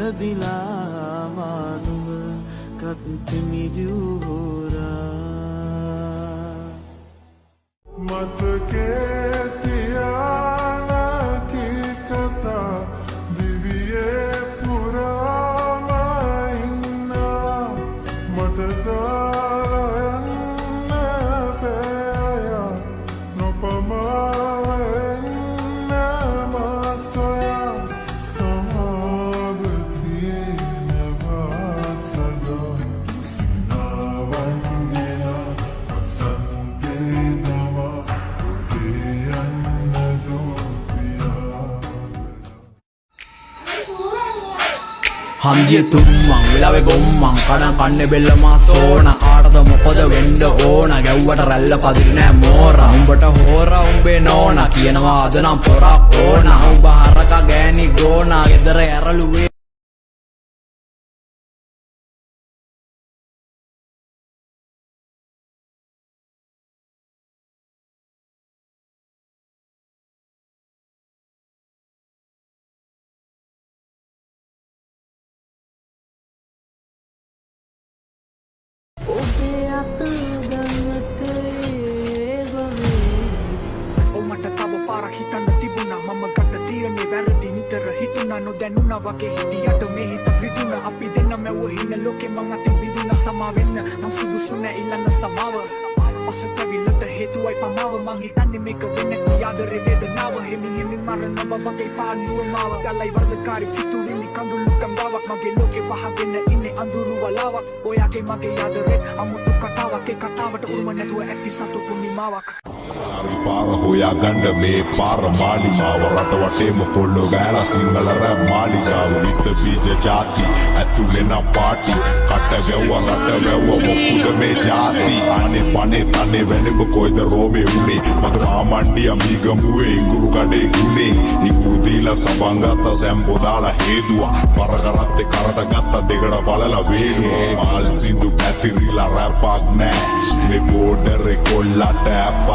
වැරදිලා මානුව කත්තිමි දියුහෝරා මතකේ තියාන කතා දිවියේ පුරාම ඉන්නවා මට දාලා යන්න බෑ නොපමාවෙන්න මාසොයා සමාව තියෙනවා සදා සිනාවන්ගෙන අසන්තේ නමා හන්දිය තුම්මං වෙලාවේ ගොම්මං කඩන් කන්නේ බෙල්ල මා සෝන කාටද මොකද වෙන්න ඕන ගැව්වට රැල්ල පදිරි නෑ මෝරා උඹට හෝරා උඹේ නෝනා කියනවා අද නම් පොරක් ඕන උඹ හරක ගෑණි ගෝනා ගෙදර ඇරලුවේ පාරක් හිතන්න තිබුණා මම ගත තියන්නේ වැරදි නිතර හිතුණා නොදැනුණා වගේ හිටියට මේ හිත විදුණා අපි දෙන්න මැව්ව හින ලෝකෙ මං අතින් විඳින සමා වෙන්න නම් සුදුසු නෑ ඉල්ලන්න සමාව පසුතැවිල්ලට හේතුවයි පමාව මං හිතන්නේ මේක වෙන්නේ යාදරේ වේදනාව හිමින් මරණව වගේ පාළුව මාව ගලයි වර්ධකාරී සිතුවිලි කඳුළු කම්බාවක් මගේ ලෝකෙ වහගෙන ඉන්නේ අඳුරු වලාවක් ඔයාගේ මගේ යාදරේ අමුතු කතාවක් ඒ කතාවට උරුම නැතුව ඇති සතුටු නිමාවක් පාර හොයා ගන්න මේ පාර මාලිමාව රට වටේම පොල්ලෝ ගෑලා සිංහල රැප් මාලිගාව විස බීජ ජාති ඇතුලේ නම් පාටි කට ගැව්වා රට වැව්වා මොකුද මේ ජාති අනේ පනේ තනේ වෙනෙබ කොයිද රෝමේ උනේ මට මාමණ්ඩිය මීගමුවේ ඉඟුරු කඩේ ගුනේ ඉඟුරු දීලා සබන් ගත්ත සැම්බෝ දාලා හේදුවා පර කරත්තේ කරට ගත්ත දෙකඩ බලලා වේලුවා මාල් සින්දු පැතිරිලා රැපක් නෑ මේ බෝඩරේ කොල්ලට ඇප්පා